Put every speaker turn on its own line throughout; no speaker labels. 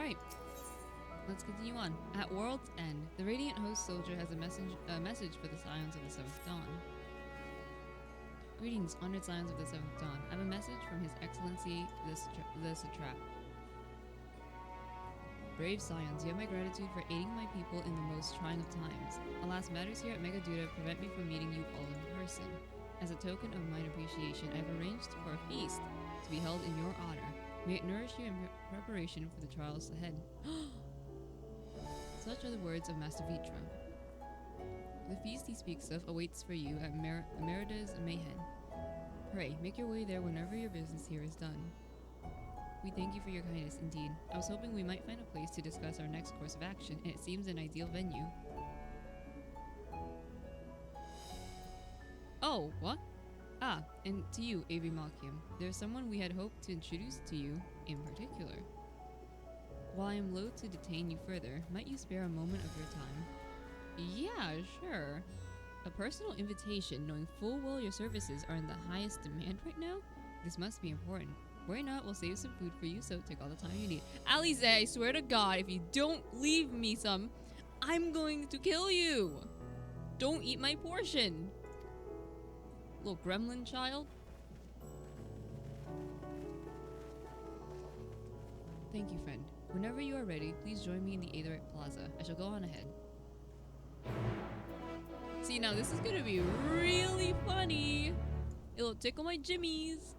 Alright. Let's continue on. At World's End, the Radiant Host Soldier has a message for the Scions of the Seventh Dawn. Greetings, honored Scions of the Seventh Dawn. I have a message from His Excellency, the Satrap. Brave Scions, you have my gratitude for aiding my people in the most trying of times. Alas, matters here at Megaduda prevent me from meeting you all in person. As a token of my appreciation, I have arranged for a feast to be held in your honor. May it nourish you in preparation for the trials ahead. Such are the words of Master Vitra. The feast he speaks of awaits for you at Merida's Mayhem. Pray, make your way there whenever your business here is done. We thank you for your kindness indeed. I was hoping we might find a place to discuss our next course of action, and it seems an ideal venue. Oh, what? Ah, and to you, AV Malkium. There's someone we had hoped to introduce to you in particular. While I am loath to detain you further, might you spare a moment of your time? Yeah, sure. A personal invitation, knowing full well your services are in the highest demand right now? This must be important. Worry not, we'll save some food for you, so take all the time you need. Alize, I swear to God, if you don't leave me some, I'm going to kill you! Don't eat my portion! Little gremlin child. Thank you, friend. Whenever you are ready, please join me in the Aetherite Plaza. I shall go on ahead. See, now this is gonna be really funny. It'll tickle my jimmies.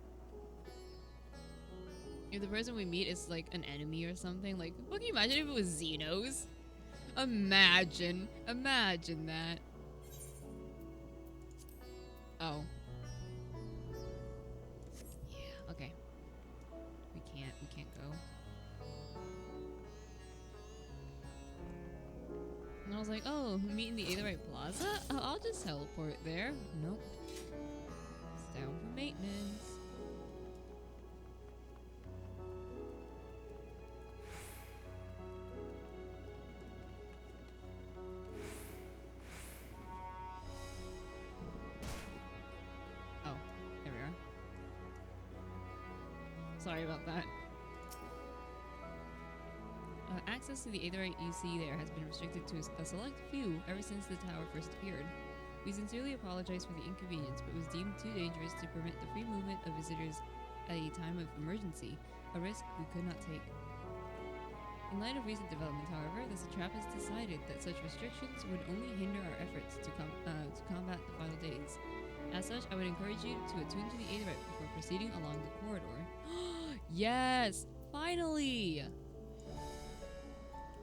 If the person we meet is like an enemy or something, like, can you imagine if it was Xenos? Imagine that. Oh. Yeah, okay. We can't go. And I was like, oh, meet in the Aetherite Plaza? Oh, I'll just teleport there. Nope. It's down for maintenance. Sorry about that. Access to the Aetherite you see there has been restricted to a select few ever since the tower first appeared. We sincerely apologize for the inconvenience, but it was deemed too dangerous to permit the free movement of visitors at a time of emergency, a risk we could not take. In light of recent developments, however, the Satrap has decided that such restrictions would only hinder our efforts to combat the final days. As such, I would encourage you to attune to the Aetherite before proceeding along the corridor. Yes! Finally!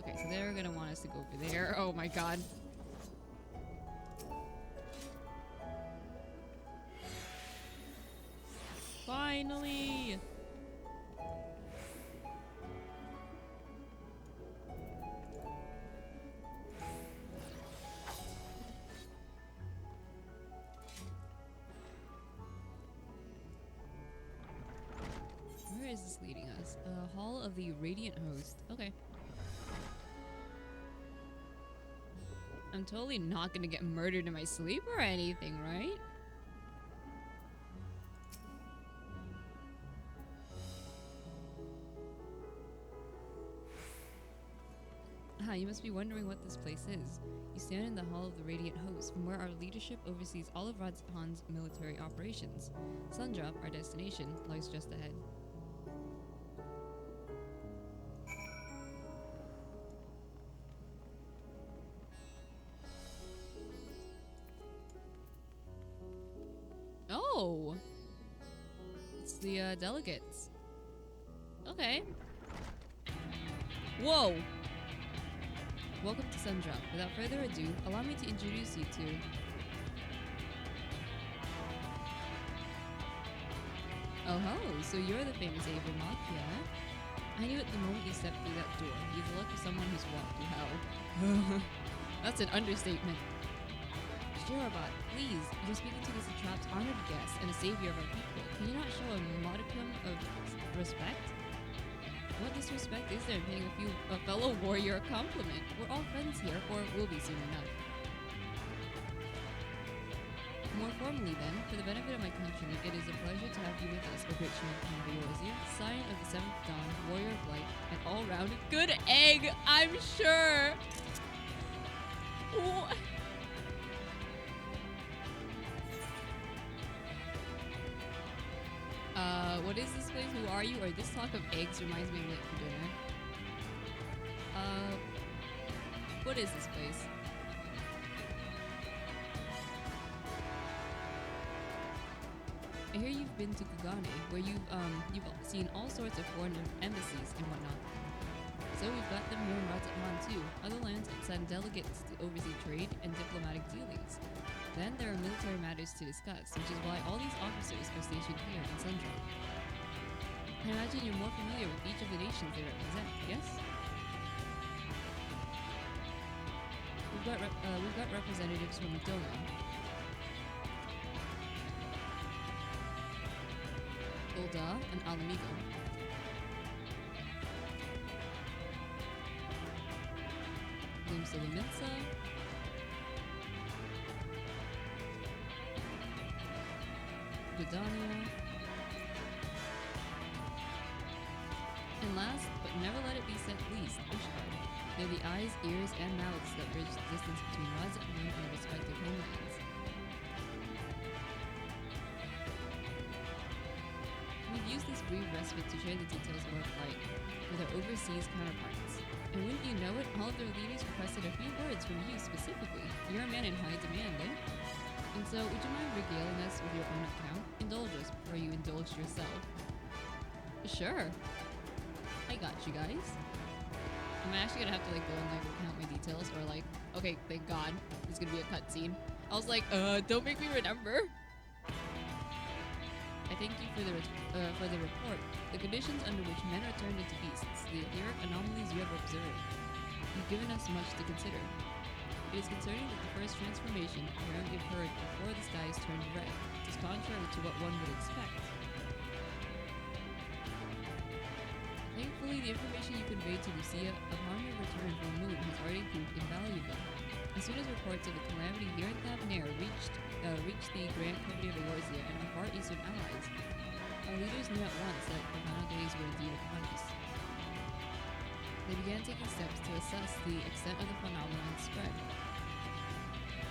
Okay, so they're gonna want us to go over there. Oh my god. Finally! Where is this leading us? Hall of the Radiant Host. Okay. I'm totally not gonna get murdered in my sleep or anything, right? Ah, you must be wondering what this place is. You stand in the Hall of the Radiant Host, from where our leadership oversees all of Radhan's military operations. Sundrop, our destination, lies just ahead. Oh! It's the delegates. Okay. Whoa! Welcome to Sundrop. Without further ado, allow me to introduce you to... Oh ho, so you're the famous Ava Mafia. I knew it the moment you stepped through that door. You've the look of someone who's walked through hell. That's an understatement. Shirobot, please, you're speaking to the Satrap's honored guest and a savior of our people. Can you not show a modicum of respect? What disrespect is there in paying a fellow warrior a compliment? We're all friends here, or will be soon enough. More formally then, for the benefit of my countrymen, it is a pleasure to have you with us, O great Shimon Cambiozia, scion of the Seventh Dawn, warrior of light, and all-rounded good egg, I'm sure. What? What is this place? Who are you? Or this talk of eggs reminds me of late for dinner. What is this place? I hear you've been to Kugane, where you've seen all sorts of foreign embassies and whatnot. So we've got them here in Rajaman too. Other lands send delegates to oversee trade and diplomatic dealings. Then there are military matters to discuss, which is why all these officers are stationed here in Sundra. I imagine you're more familiar with each of the nations they represent, yes? We've got representatives from Doma, Ulda, and Alamigo. Limsa, Gudania, and last, but never let it be said least, Ushkar. They're the eyes, ears, and mouths that bridge the distance between Raz and their respective homelands. We've used this brief respite to share the details of our flight with our overseas counterparts. And wouldn't you know it, all of their leaders requested a few words from you specifically. You're a man in high demand, eh? And so, would you mind regaling us with your own account? Indulge us before you indulge yourself. Sure. I got you guys. I'm actually gonna have to like go and like recount my details, or like, okay, thank God, there's gonna be a cutscene. I was like, don't make me remember. I thank you for the report. The conditions under which men are turned into beasts, the etheric anomalies you have observed. You've given us much to consider. It is concerning that the first transformation apparently occurred before the skies turned red. It is contrary to what one would expect. Thankfully, the information you conveyed to Lucia upon your return from the moon has already proved invaluable. As soon as reports of the calamity here in Thabnair reached the Grand Company of Eorzea and our far eastern allies, our leaders knew at once that the final days were indeed upon us. They began taking steps to assess the extent of the phenomenon's spread.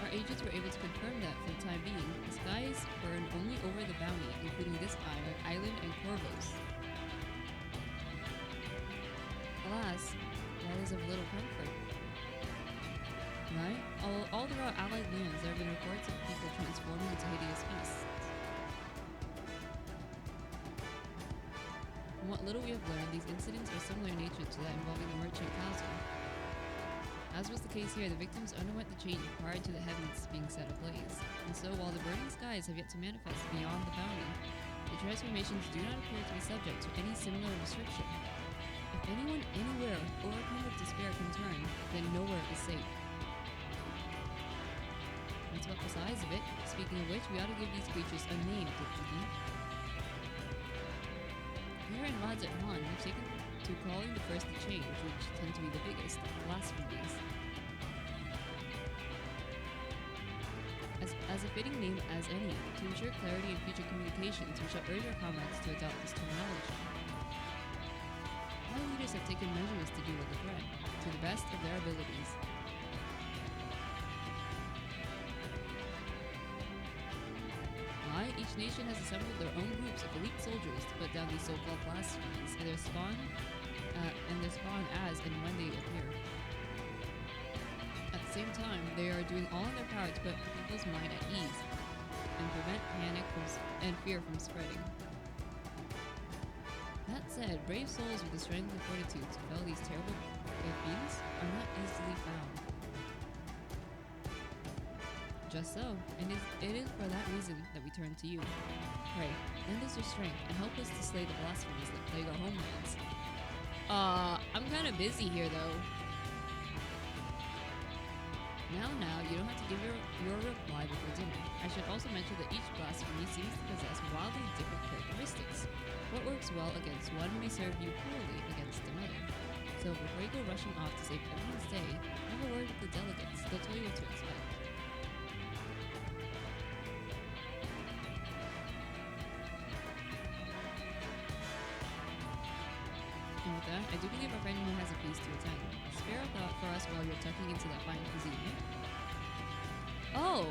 Our agents were able to confirm that, for the time being, the skies burned only over the bounty, including this island and Corvos. Alas, that is of little comfort. Right? All throughout allied lands, there have been reports of people transforming into hideous beasts. From what little we have learned, these incidents are similar in nature to that involving the merchant Kazu. As was the case here, the victims underwent the change prior to the heavens being set ablaze. And so, while the burning skies have yet to manifest beyond the bounty, the transformations do not appear to be subject to any similar restriction. If anyone anywhere overcome with despair can turn, then nowhere is safe. That's about the size of it. Speaking of which, we ought to give these creatures a name, don't you think? Here in Rajat Han, we've taken to calling the first to change, which tend to be the biggest, blasphemies. As a fitting name as any, to ensure clarity in future communications, we shall urge our comrades to adopt this terminology. Our leaders have taken measures to deal with the threat, to the best of their abilities. Each nation has assembled their own groups of elite soldiers to put down these so-called blasphemies, and their spawn as and when they appear. At the same time, they are doing all in their power to put people's mind at ease and prevent panic and fear from spreading. That said, brave souls with the strength and fortitude to fell these terrible fiends are not easily found. Just so, and it is for that reason that we turn to you. Pray, lend us your strength and help us to slay the blasphemies that plague our homelands. I'm kind of busy here though. Now, you don't have to give your reply before dinner. I should also mention that each blasphemy seems to possess wildly different characteristics. What works well against one may serve you poorly against another. So before you go rushing off to save everyone's day, have a word with the delegates. They'll tell you what to expect. And with that, I do believe our friend here has a feast to attend. Spare a thought for us while you're tucking into that fine cuisine, eh? Oh!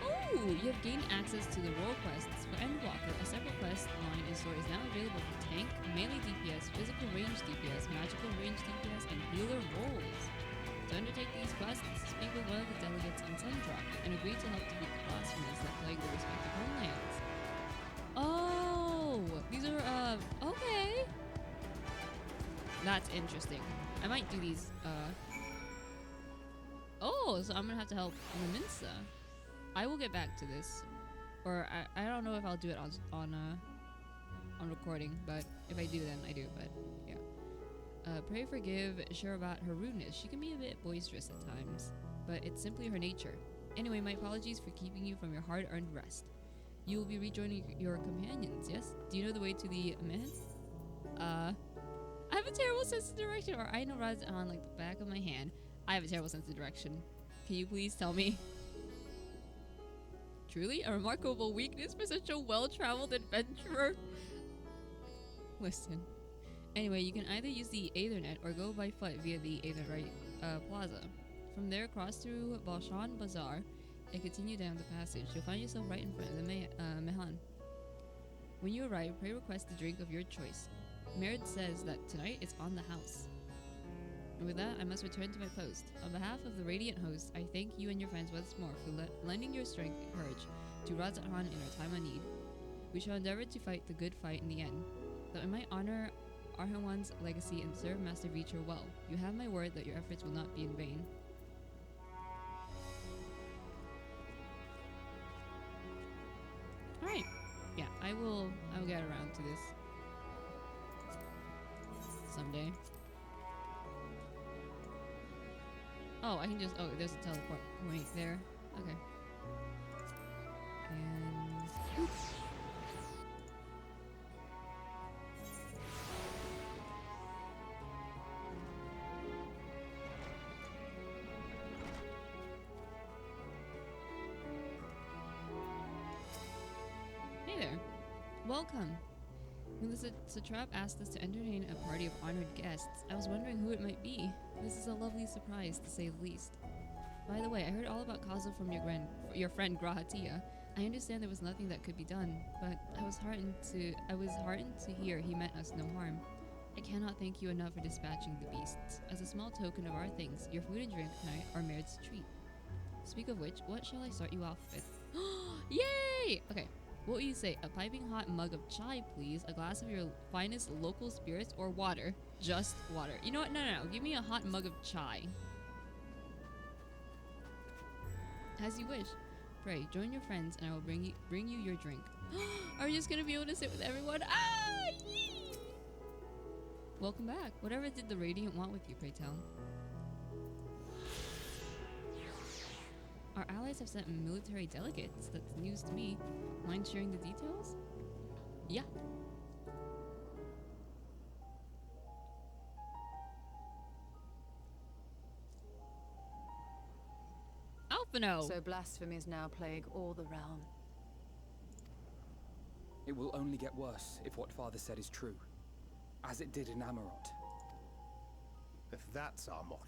Oh! You have gained access to the role quests for Endwalker. A separate quest line in store is now available for tank, melee DPS, physical range DPS, magical range DPS, and healer roles. To undertake these quests, speak with one of the delegates in Sundrop and agree to help defeat the blasphemies that plague the respective homelands. Oh! These are, okay! That's interesting. I might do these, Oh, so I'm gonna have to help Laminsa. I will get back to this. Or, I don't know if I'll do it on recording, but if I do, then I do, but, yeah. Pray forgive Sharabat her rudeness. She can be a bit boisterous at times, but it's simply her nature. Anyway, my apologies for keeping you from your hard-earned rest. You will be rejoining your companions, yes? Do you know the way to the Emet? I have a terrible sense of direction, or I know Razan like the back of my hand. I have a terrible sense of direction. Can you please tell me? Truly, a remarkable weakness for such a well-traveled adventurer. Listen. Anyway, you can either use the Aethernet or go by foot via the Aetherite Plaza. From there, cross through Balshan Bazaar and continue down the passage. You'll find yourself right in front of the Mehan. When you arrive, pray request the drink of your choice. Merid says that tonight it's on the house. And with that, I must return to my post. On behalf of the Radiant host, I thank you and your friends once more for lending your strength and courage to Razat Han in our time of need. We shall endeavor to fight the good fight in the end, that we might honor Arhawan's legacy and serve Master Reacher well. You have my word that your efforts will not be in vain. Alright. Yeah, I will get around to this someday. Oh, I can just, oh, there's a teleport point there. Okay. And oops. Hey there. Welcome. When the satrap asked us to entertain a party of honored guests, I was wondering who it might be. This is a lovely surprise, to say the least. By the way, I heard all about Kazel from your friend Grahatia. I understand there was nothing that could be done, but I was heartened to hear he meant us no harm. I cannot thank you enough for dispatching the beasts. As a small token of our thanks, your food and drink tonight are Merit's treat. Speak of which, what shall I start you off with? Yay! Okay. What will you say? A piping hot mug of chai, please. A glass of your finest local spirits, or water? Just water. You know what? No. Give me a hot mug of chai. As you wish. Pray, join your friends, and I will bring you your drink. Are you just gonna be able to sit with everyone? Ah! Yee! Welcome back. Whatever did the Radiant want with you, pray tell? Our allies have sent military delegates. That's news to me. Mind sharing the details? Yeah. Alphino!
So blasphemies now plague all the realm.
It will only get worse if what Father said is true. As it did in Amarot.
If that's our model,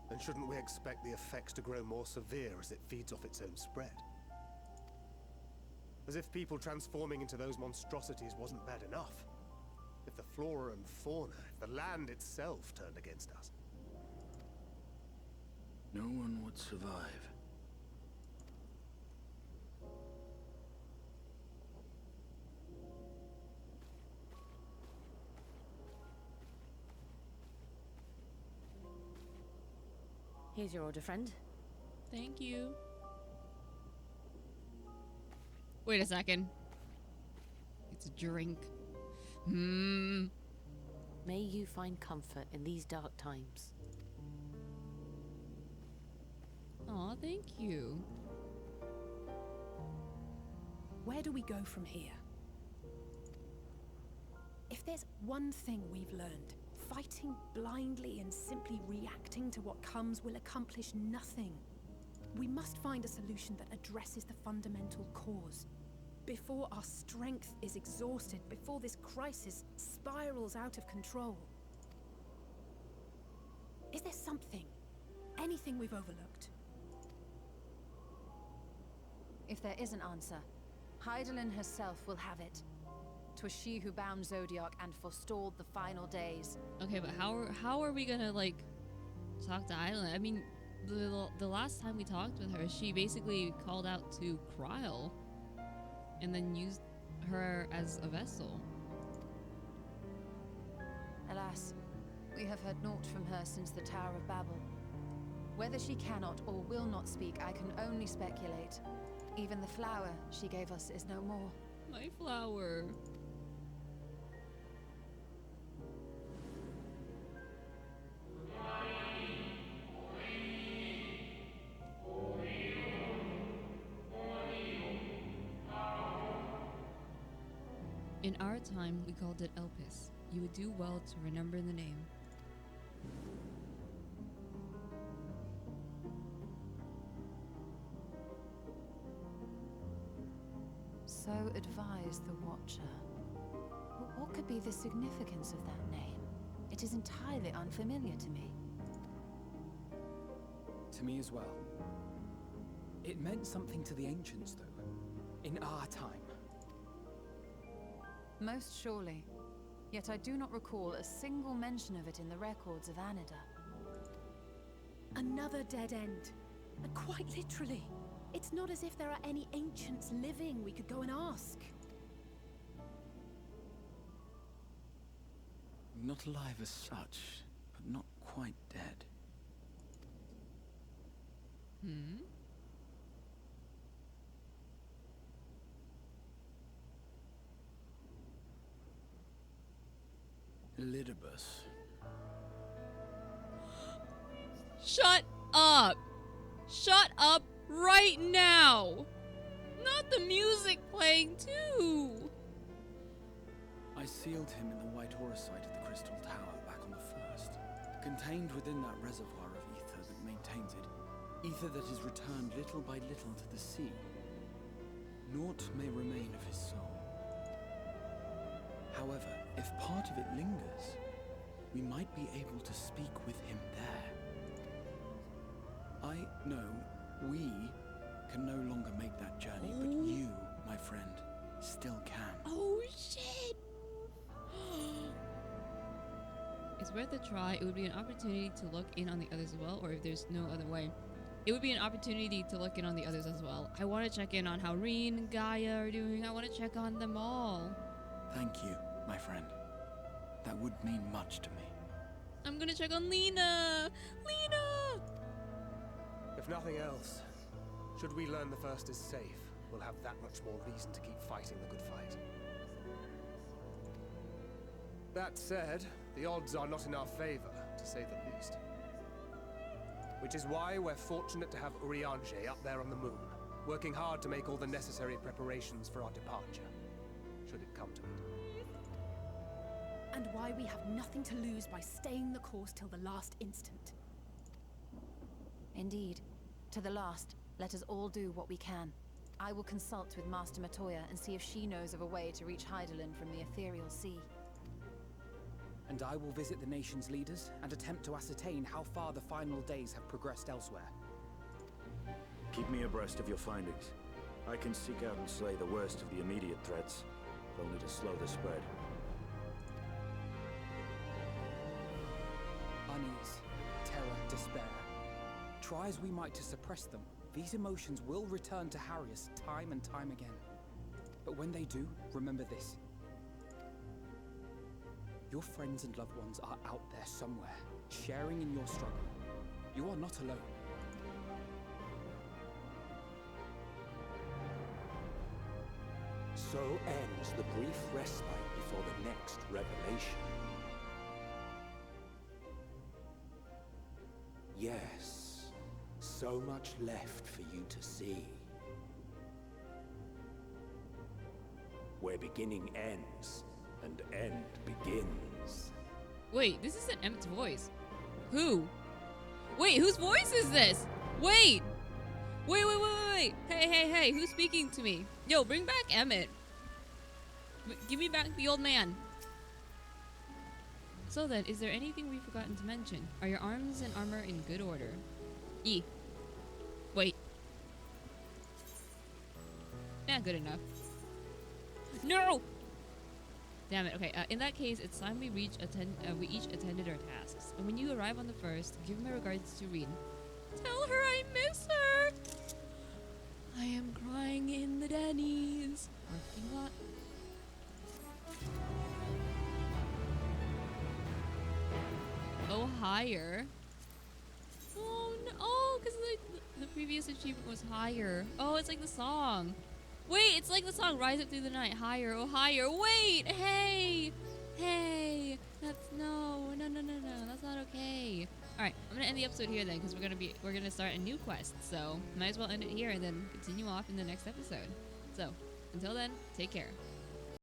then shouldn't we expect the effects to grow more severe as it feeds off its own spread? As if people transforming into those monstrosities wasn't bad enough. If the flora and fauna, if the land itself turned against us.
No one would survive.
Here's your order, friend.
Thank you. Wait a second. It's a drink.
May you find comfort in these dark times.
Aw, thank you.
Where do we go from here? If there's one thing we've learned, fighting blindly and simply reacting to what comes will accomplish nothing. We must find a solution that addresses the fundamental cause. Before our strength is exhausted, before this crisis spirals out of control. Is there something? Anything we've overlooked?
If there is an answer, Hydaelyn herself will have it. 'Twas she who bound Zodiac and forestalled the final days.
Okay, but how are we gonna like talk to Island? I mean, the last time we talked with her, she basically called out to Kryl and then used her as a vessel.
Alas, we have heard naught from her since the Tower of Babel. Whether she cannot or will not speak, I can only speculate. Even the flower she gave us is no more.
My flower. In our time, we called it Elpis. You would do well to remember the name.
So advised the Watcher. But what could be the significance of that name? It is entirely unfamiliar to me.
To me as well. It meant something to the ancients, though. In our time.
Most surely. Yet I do not recall a single mention of it in the records of Anida.
Another dead end. And quite literally. It's not as if there are any ancients living we could go and ask.
Not alive as such, but not quite dead.
Hmm?
Elidibus.
Shut up! Shut up right now! Not the music playing too!
I sealed him in the white auricite at the Crystal Tower back on the 1st. Contained within that reservoir of ether that maintains it. Ether that is returned little by little to the sea. Naught may remain of his soul. However, if part of it lingers, we might be able to speak with him there. We can no longer make that journey, but you, my friend, still can.
Oh shit! It's worth a try. It would be an opportunity to look in on the others as well, or if there's no other way. It would be an opportunity to look in on the others as well. I want to check in on how Reen and Gaia are doing. I want to check on them all.
Thank you, my friend. That would mean much to me.
I'm gonna check on Lena! Lena!
If nothing else, should we learn the First is safe, we'll have that much more reason to keep fighting the good fight. That said, the odds are not in our favor, to say the least. Which is why we're fortunate to have Urianger up there on the moon, working hard to make all the necessary preparations for our departure, should it come to it.
And why we have nothing to lose by staying the course till the last instant.
Indeed. To the last, let us all do what we can. I will consult with Master Matoya and see if she knows of a way to reach Hydaelyn from the ethereal sea.
And I will visit the nation's leaders and attempt to ascertain how far the final days have progressed elsewhere.
Keep me abreast of your findings. I can seek out and slay the worst of the immediate threats, if only to slow the spread.
Unease, terror, despair. Try as we might to suppress them, these emotions will return to harry us time and time again. But when they do, remember this. Your friends and loved ones are out there somewhere, sharing in your struggle. You are not alone.
So ends the brief respite before the next revelation. Yes, so much left for you to see. Where beginning ends, and end begins.
Wait, this isn't Emet's voice. Who? Wait, whose voice is this? Wait! Wait. Hey, who's speaking to me? Yo, bring back Emet. Give me back the old man. So then, is there anything we've forgotten to mention? Are your arms and armor in good order? Wait. Yeah, good enough. No! Damn it. Okay, in that case, it's time we each attended our tasks. And when you arrive on the first, give my regards to Reen. Tell her I miss her! I am crying in the Denny's parking lot. Oh, higher. Oh, no. Oh, because the previous achievement was higher. Oh, it's like the song. Wait, it's like the song Rise Up Through the Night. Higher, oh, higher. Wait, hey. Hey. That's no. That's not okay. Alright, I'm gonna end the episode here then, because we're gonna start a new quest. So might as well end it here and then continue off in the next episode. So until then, take care.